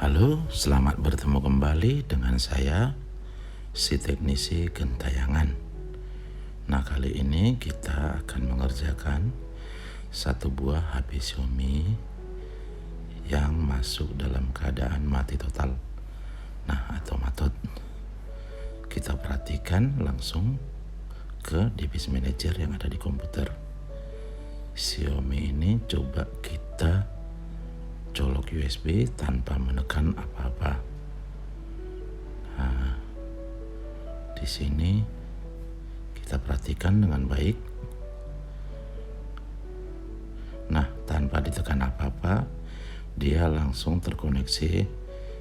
Halo, selamat bertemu kembali dengan saya, si teknisi gentayangan. Nah, kali ini kita akan mengerjakan satu buah HP Xiaomi yang masuk dalam keadaan mati total. Nah, atau matot. Kita perhatikan langsung ke device manager yang ada di komputer. Xiaomi ini coba kita colok USB tanpa menekan apa-apa. Nah, di sini kita perhatikan dengan baik. Nah, tanpa ditekan apa-apa, dia langsung terkoneksi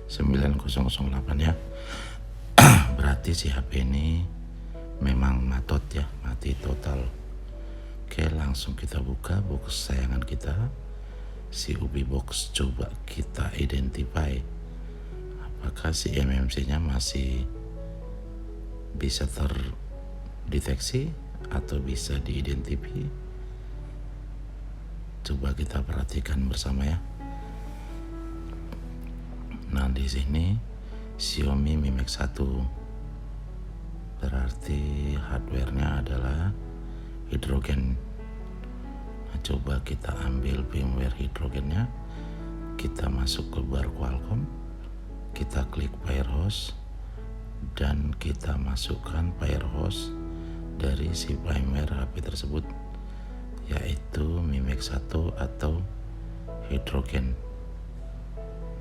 9008 ya. Berarti si HP ini memang matot ya, mati total. Oke, langsung kita buka box sayangan kita, si UBI box. Coba kita identify apakah si MMC nya masih bisa terdeteksi atau bisa diidentifikasi. Coba kita perhatikan bersama ya. Nah, di sini Xiaomi Mi Mix 1, berarti hardware-nya adalah hidrogen. Nah, coba kita ambil firmware hidrogennya, kita masuk ke bar Qualcomm, kita klik Firehose dan kita masukkan Firehose dari si firmware HP tersebut, yaitu Mi Mix 1 atau hidrogen.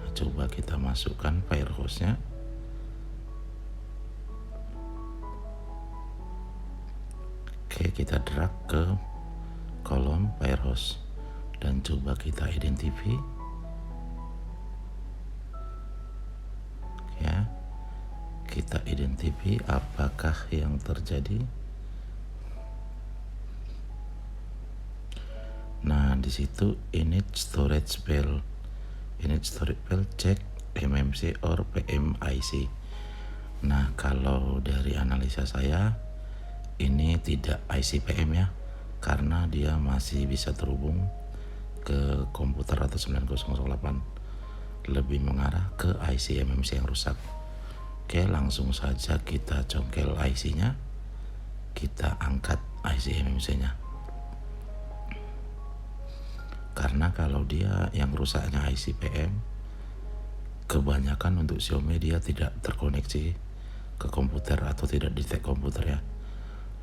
Nah, coba kita masukkan Firehose-nya. Oke, kita drag ke kolom Firehose dan coba kita identify ya. Kita identify apakah yang terjadi. Nah, di situ init storage file cek MMC or PMIC. Nah, kalau dari analisa saya ini tidak IC PM ya, karena dia masih bisa terhubung ke komputer atau 9008, lebih mengarah ke IC MMC yang rusak. Oke, langsung saja kita congkel IC nya, kita angkat IC MMC nya, karena kalau dia yang rusaknya IC PM, kebanyakan untuk Xiaomi dia tidak terkoneksi ke komputer atau tidak detect komputer ya.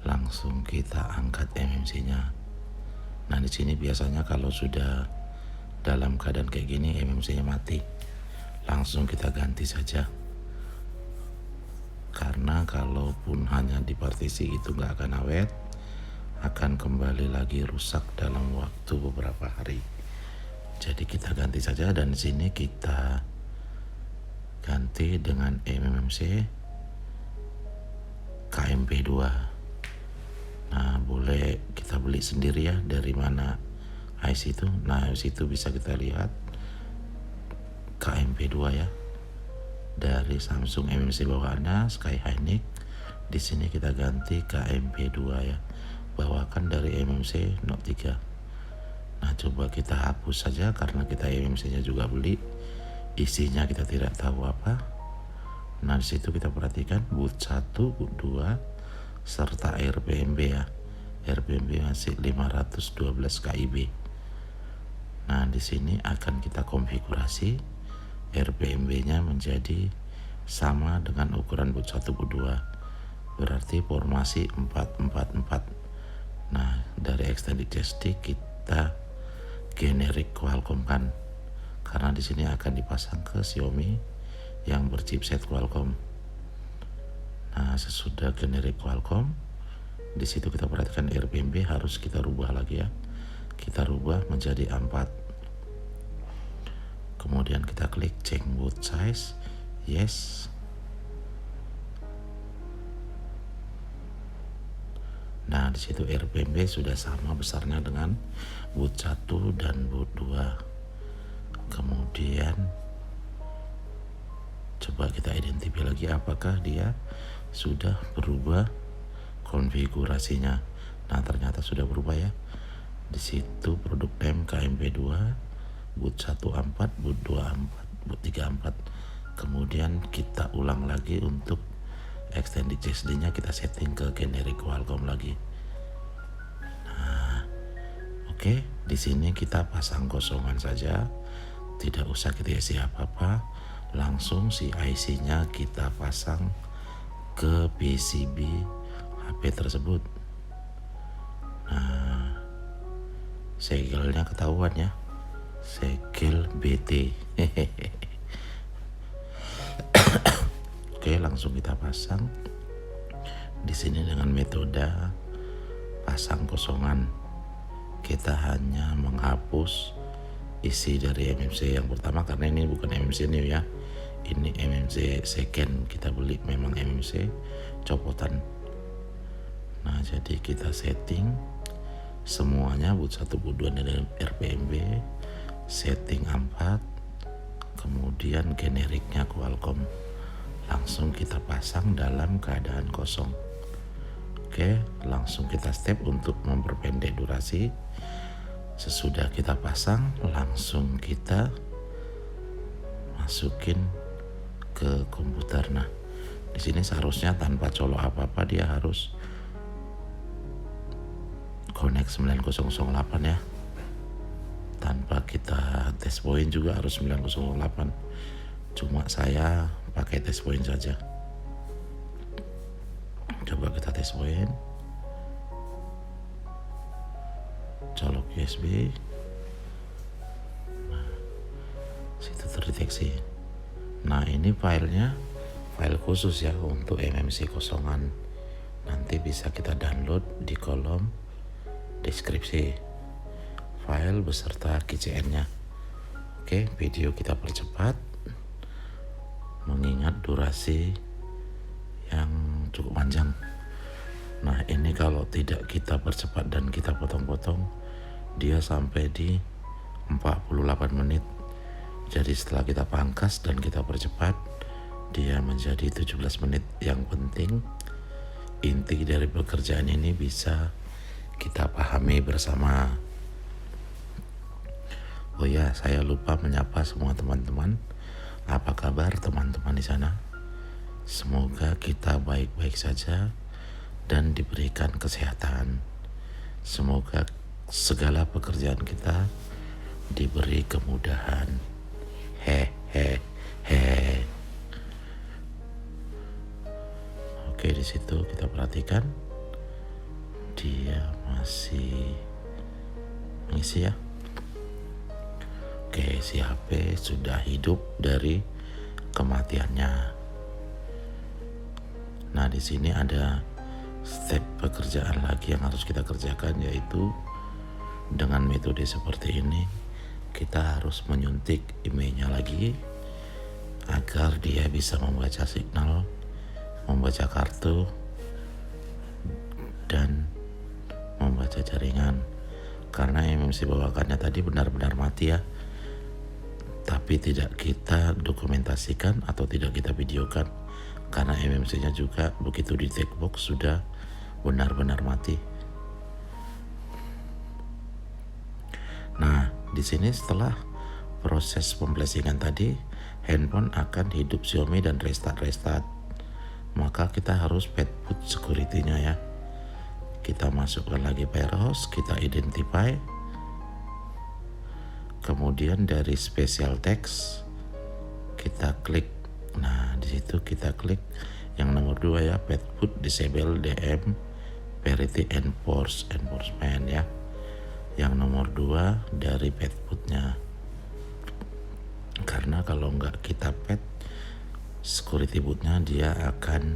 Langsung kita angkat MMC-nya. Nah, di sini biasanya kalau sudah dalam keadaan kayak gini MMC-nya mati, langsung kita ganti saja. Karena kalaupun hanya di partisi itu nggak akan awet, akan kembali lagi rusak dalam waktu beberapa hari. Jadi kita ganti saja, dan di sini kita ganti dengan MMC KMP2. Nah, boleh kita beli sendiri ya, dari mana IC itu. Nah, di situ bisa kita lihat KMP2 ya, dari Samsung MMC bawaannya Sky Hynix. Di sini kita ganti KMP2 ya, bawakan dari MMC Note 3. Nah, coba kita hapus saja karena kita MMC-nya juga beli, isinya kita tidak tahu apa. Nah, di situ kita perhatikan boot 1, boot 2 serta RPMB ya. RPMB masih 512 KIB. Nah, di sini akan kita konfigurasi RPMB-nya menjadi sama dengan ukuran boot 1, boot 2. Berarti formasi 444. Nah, dari extended joystick kita generic Qualcomm kan, karena di sini akan dipasang ke Xiaomi yang berchipset Qualcomm. Nah, sesudah generic Qualcomm, di situ kita perhatikan RPMB harus kita rubah lagi ya. Kita rubah menjadi 4. Kemudian kita klik change boot size, yes. Nah, di situ RPMB sudah sama besarnya dengan boot 1 dan boot 2. Kemudian coba kita identifikasi lagi apakah dia sudah berubah konfigurasinya. Nah, ternyata sudah berubah ya. Di situ produk name KMP2, boot 14, boot 24. boot 34. Kemudian kita ulang lagi untuk extended CSD nya kita setting ke generic Qualcomm lagi. Oke, di sini kita pasang kosongan saja, tidak usah kita isi apa-apa, langsung si IC-nya kita pasang ke PCB HP tersebut. Nah, segelnya ketahuan ya, segel BT. Oke, langsung kita pasang. Di sini dengan metode pasang kosongan, kita hanya menghapus isi dari MMC yang pertama karena ini bukan MMC new ya, ini MMC second, kita beli memang MMC copotan. Nah, jadi kita setting semuanya boot 1 boot 2 dan RPMB, setting 4, kemudian generiknya Qualcomm, langsung kita pasang dalam keadaan kosong. Oke, langsung kita step untuk memperpendek durasi. Sesudah kita pasang, langsung kita masukin ke komputer. Nah, di sini seharusnya tanpa colok apa-apa dia harus connect 9008 ya. Tanpa kita test point juga harus 9008. Cuma saya pakai test point saja. Coba kita test point, colok USB. Nah, situ terdeteksi. Nah, ini filenya file khusus ya untuk MMC kosongan. Nanti bisa kita download di kolom deskripsi, file beserta KCN-nya. Oke, video kita percepat mengingat durasi yang cukup panjang. Nah, ini kalau tidak kita percepat dan kita potong-potong, dia sampai di 48 menit. Jadi setelah kita pangkas dan kita percepat, dia menjadi 17 menit. Yang penting inti dari pekerjaan ini bisa kita pahami bersama. Oh ya, saya lupa menyapa semua teman-teman. Apa kabar teman-teman di sana? Semoga kita baik-baik saja dan diberikan kesehatan. Semoga segala pekerjaan kita diberi kemudahan. Oke, di situ kita perhatikan dia masih mengisi ya. Oke, si HP sudah hidup dari kematiannya. Nah, di sini ada step pekerjaan lagi yang harus kita kerjakan, yaitu dengan metode seperti ini kita harus menyuntik IMEI-nya lagi agar dia bisa membaca signal, membaca kartu, dan membaca jaringan. Karena MMC bawakannya tadi benar-benar mati ya, tapi tidak kita dokumentasikan atau tidak kita videokan karena MMC-nya juga begitu di tag box sudah benar-benar mati. Nah, di sini setelah proses pemblasingan tadi, handphone akan hidup Xiaomi dan restart. Maka kita harus pet boot security-nya ya. Kita masukkan lagi firehose, kita identify. Kemudian dari special text kita klik. Nah, di situ kita klik yang nomor 2 ya, pet boot disable DM parity enforcement ya. Yang nomor 2 dari pet bootnya. Karena kalau nggak kita pet security bootnya, dia akan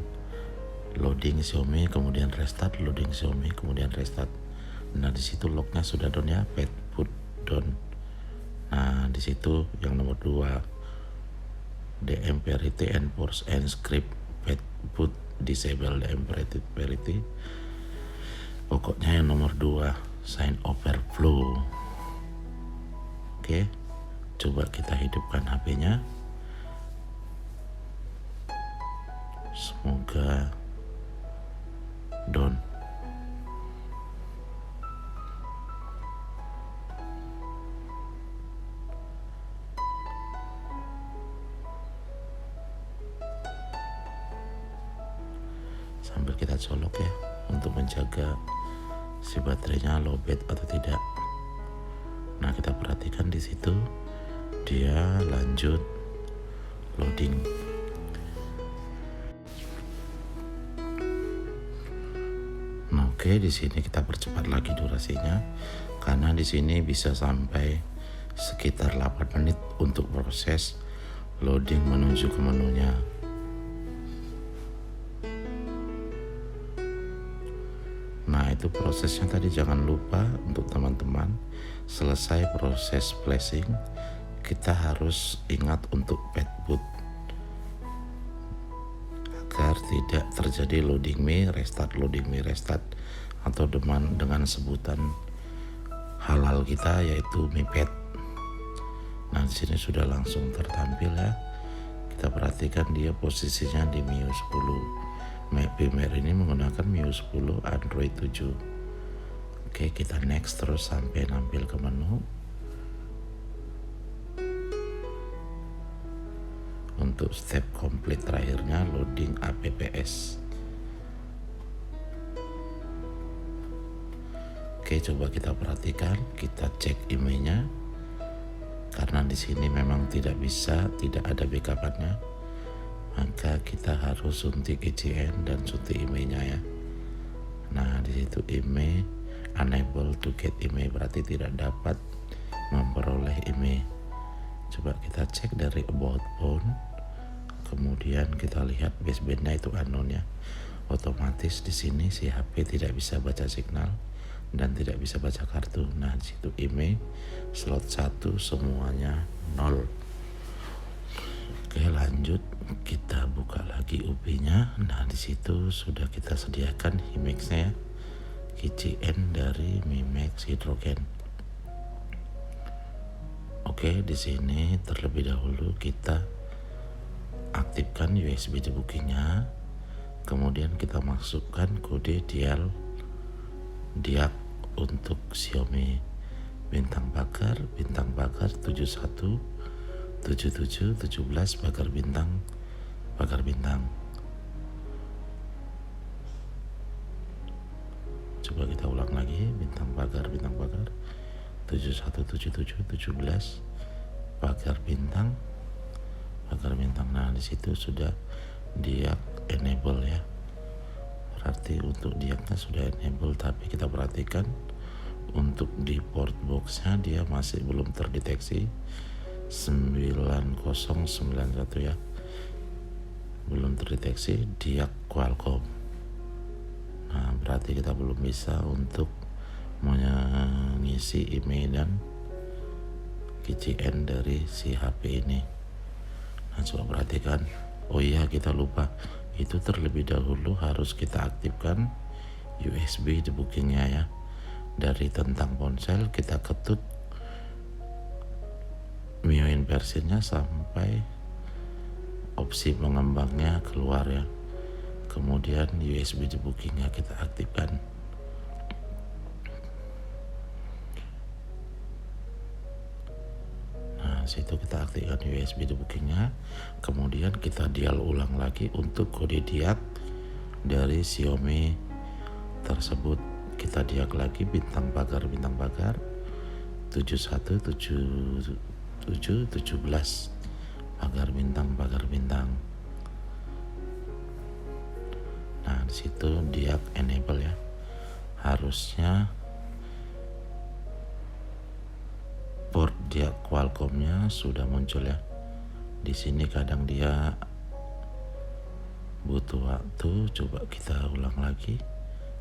loading Xiaomi kemudian restart, loading Xiaomi kemudian restart. Nah, di situ locknya sudah down ya, pet boot down. Nah, di situ yang nomor 2 DM parity enforce and script pet boot disable DM parity. Pokoknya yang nomor 2 sign overflow. Oke, coba kita hidupkan HP-nya. Semoga down. sambil kita colok ya untuk menjaga si baterainya lowbat atau tidak. Nah, kita perhatikan di situ dia lanjut loading. Nah, oke, di sini kita percepat lagi durasinya karena di sini bisa sampai sekitar 8 menit untuk proses loading menuju ke menunya. Nah, itu prosesnya tadi, jangan lupa untuk teman-teman selesai proses flashing kita harus ingat untuk pet boot agar tidak terjadi loading me restart atau dengan sebutan halal kita yaitu mipet. Nah, di sini sudah langsung tertampil ya. Kita perhatikan dia posisinya di MIUI 10. Firmware ini menggunakan MIUI 10 Android 7. Oke, kita next terus sampai nampil ke menu. Untuk step komplit terakhirnya loading apps. Oke, coba kita perhatikan, kita cek emailnya. Karena di sini memang tidak ada backup-nya, maka kita harus suntik ICN dan suntik emailnya ya. Nah, di situ email unable to get email, berarti tidak dapat memperoleh email. Coba kita cek dari about phone, kemudian kita lihat basebandnya itu unknown ya. Otomatis di sini si HP tidak bisa baca signal dan tidak bisa baca kartu. Nah, di situ email slot 1 semuanya 0. Oke, lanjut kita buka lagi UB-nya. Nah, di situ sudah kita sediakan HIMAX-nya ya, KCN dari MIMAX Hydrogen. Oke, di sini terlebih dahulu kita aktifkan USB debugking-nya. Kemudian kita masukkan kode diak untuk Xiaomi bintang pagar 71 77 17 pagar bintang. Coba kita ulang lagi, bintang pagar 71 77 17 pagar bintang. Nah, di situ sudah diak enable ya. Berarti untuk diaknya sudah enable, tapi kita perhatikan untuk di port box-nya dia masih belum terdeteksi 9091 ya, belum terdeteksi diak Qualcomm. Nah, berarti kita belum bisa untuk mengisi email dan KCN dari si HP ini. Nah, coba perhatikan. Oh iya, kita lupa, itu terlebih dahulu harus kita aktifkan USB debugking-nya ya. Dari tentang ponsel kita ketut MIUI versinya sampai opsi pengembangnya keluar ya. Kemudian USB debugking-nya kita aktifkan. Nah, situ kita aktifkan USB debugking-nya. Kemudian kita dial ulang lagi untuk kode diak dari Xiaomi tersebut. Kita diak lagi bintang pagar 71 17 pagar bintang. Nah, di situ diak enable ya. Harusnya port diak Qualcomm-nya sudah muncul ya. Di sini kadang dia butuh waktu. Coba kita ulang lagi.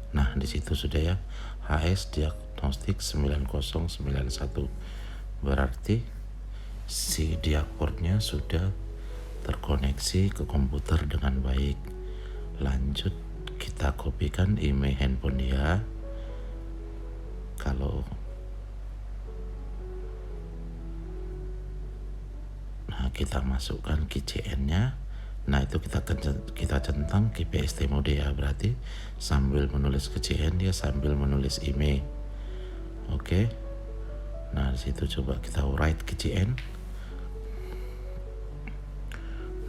Nah, di situ sudah ya, HS diagnostik 9091. Berarti si diak portnya sudah terkoneksi ke komputer dengan baik. Lanjut kita kopikan email handphone dia. Nah, kita masukkan KCN-nya. Nah, itu kita centang KPST mode ya, berarti sambil menulis KCN dia sambil menulis email. Oke. Nah, di situ coba kita write KCN.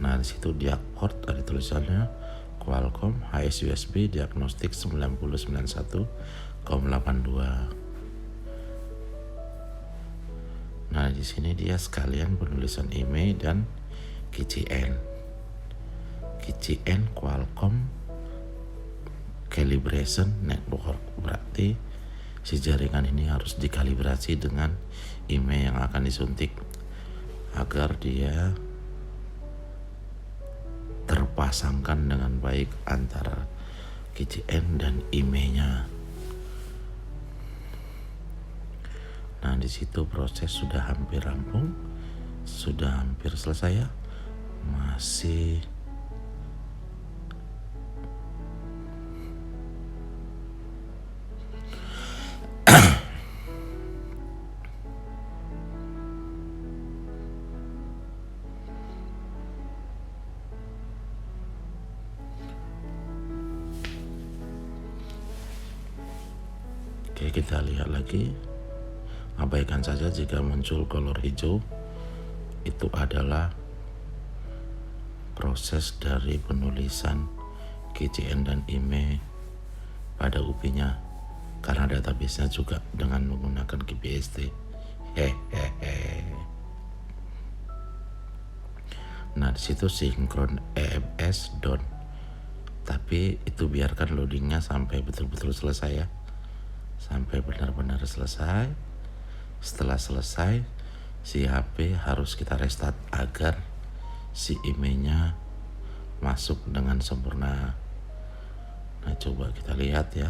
Nah, di situ diak port ada tulisannya Qualcomm HS USB diagnostik 9091,82. Nah, di sini dia sekalian penulisan email dan KCN. KCN Qualcomm Calibration Network, berarti si jaringan ini harus dikalibrasi dengan email yang akan disuntik agar dia terpasangkan dengan baik antara KCN dan emailnya. Nah, di situ proses sudah hampir rampung, sudah hampir selesai ya. Masih Oke, kita lihat lagi. Abaikan saja jika muncul kolor hijau. Itu adalah proses dari penulisan KCN dan IMEI pada UP-nya, karena database-nya juga dengan menggunakan KPST. Nah, di situ sinkron EMS dot. Tapi itu biarkan loadingnya sampai betul-betul selesai ya. Sampai benar-benar selesai. Setelah selesai, si HP harus kita restart agar si emailnya masuk dengan sempurna. Nah, coba kita lihat ya.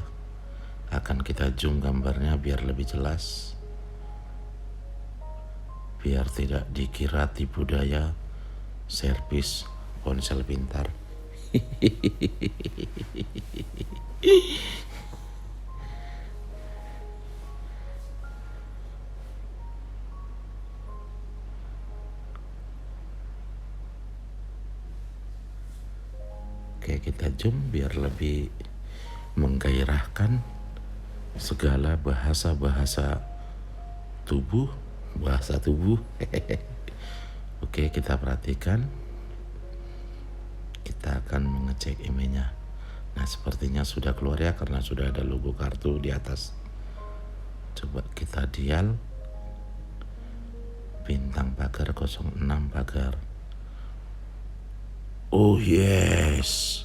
Akan kita zoom gambarnya biar lebih jelas, biar tidak dikira tipu daya servis ponsel pintar. Oke, kita zoom biar lebih menggairahkan segala bahasa tubuh. Oke, kita perhatikan. Kita akan mengecek emailnya. Nah, sepertinya sudah keluar ya, karena sudah ada logo kartu di atas. Coba kita dial bintang pagar 06 pagar. Oh yes.